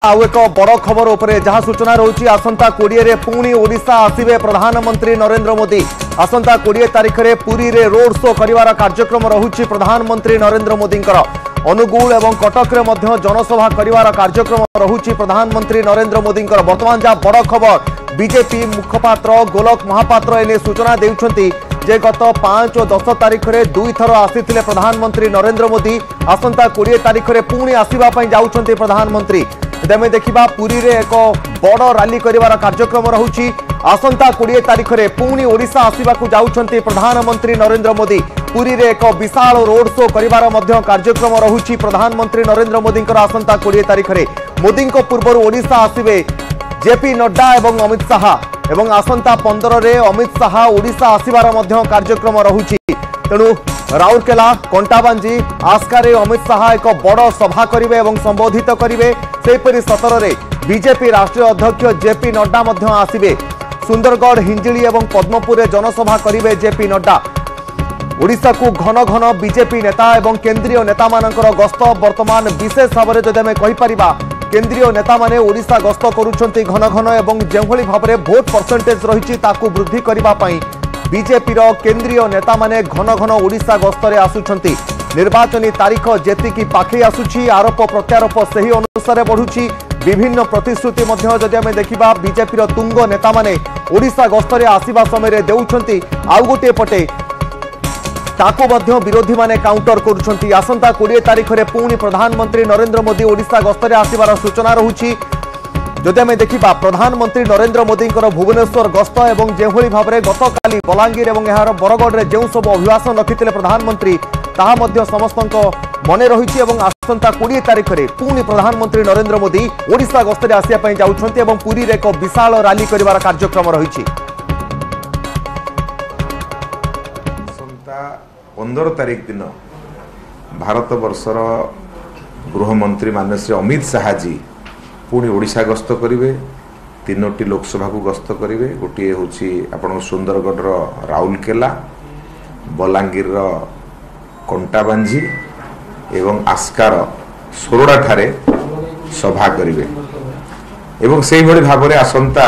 आउ एक बड़ खबर उपरे जहां सूचना रही आसंता 20 रे पुणी ओडिशा आसिबे प्रधानमंत्री नरेंद्र मोदी। आसंता 20 तारिख रे पुरी रे रोड शो करिवार कार्यक्रम रहुछि प्रधानमंत्री नरेंद्र मोदी। अनुगुल एवं कटक रे मध्य जनसभा करिवार कार्यक्रम रहुछि प्रधानमंत्री नरेंद्र मोदी। वर्तमान जहाँ बड़ खबर बीजेपी मुखपात्र गोलक महापात्र एने सूचना देउछंती जे गत 5 और 10 तारिख रे दुई थर आसीथिले प्रधानमंत्री नरेंद्र मोदी। आसंता 20 तारिख रे पुणी आसीबा पई जाउछंती प्रधानमंत्री। तेमे देखिबा पुरी रे एक बड़ रैली करिवार कार्यक्रम रहुछि। आसंता 20 तारिख रे पुणी ओडिशा आसीबाकू जाउछंती प्रधानमंत्री नरेंद्र मोदी। पुरी रे एक विशाल रोड शो करिवार मध्य कार्यक्रम रहुछि प्रधानमंत्री नरेंद्र मोदी। आसंता 20 तारिख रे मोदी पूर्व ओडिशा आसीबे जेपी नड्डा एवं अमित शाह एवं आसंता 15 रे अमित शाह ओडिशा आसीबार मध्य कार्यक्रम रहुछि। तेणु राउरकेला कंटाबांजी आस्कारे अमित शाह एक बड़ सभा करिवे एवं संबोधित करिवे। सेपरि 17 रे बीजेपी राष्ट्रीय अध्यक्ष जेपी नड्डा मध्य आसिबे। सुंदरगढ़ हिंजिली एवं पद्मपुर जनसभा करिवे जेपी नड्डा। ओडिशा को घन घन बीजेपी नेता एवं केंद्रीय नेता मानकर गस्त वर्तमान विशेष भाव में जदि आम कहीपर केंद्रीय नेता माने ओडिशा गस्त करुछंती घन घन एवं जेभली भाव में भोट परसेंटेज रही वृद्धि करने बीजेपी केंद्रीय नेता माने घन घन ओडिशा गस्तरे आसुछंती। निर्वाचनी तारीख जेतिकी पाखे आसुछि आरोप प्रत्यारोप सही अनुसार बढ़ुछि। विभिन्न प्रतिश्रुति मध्य जदि आम देखिबा बीजेपी तुंग नेता माने ओडिशा गस्तरे आसीबा समय देउछंती आउ गोटे पटे ताको मध्य विरोधी माने काउंटर करुछंती। आसंता 20 तारिख रे पुणी प्रधानमंत्री नरेंद्र मोदी ओडिशा गस्तरे आसीबार सूचना रहुछि। जदि आम देखिबा प्रधानमंत्री नरेंद्र मोदी भुवनेश्वर गस्त एवं जेभली भाव में गतकाली बलांगीर और यार बरगढ़ में जो सब अभिभाषण रखिते प्रधानमंत्री ताहा मध्य समस्त मन रही। आसंता 20 तारिख रे पुणी प्रधानमंत्री नरेंद्र मोदी ओडिशा गस्तरे आसिया जाउछंती एवं पुरी रे एक विशाल रैली करिवार कार्यक्रम रही। 15 तारिख दिन भारत वर्षर गृहमंत्री माननीय श्री अमित शाह जी पुणी ओडिशा गस्त करेंगे। 3टी लोकसभा को गस्त करेंगे। गोटे हूँ आपण सुंदरगढ़ राउरकेला, बलांगीर कंटाबांजी एवं आस्कार सोरडा ठारे सभा करेंगे। एवं से भाव में आसंता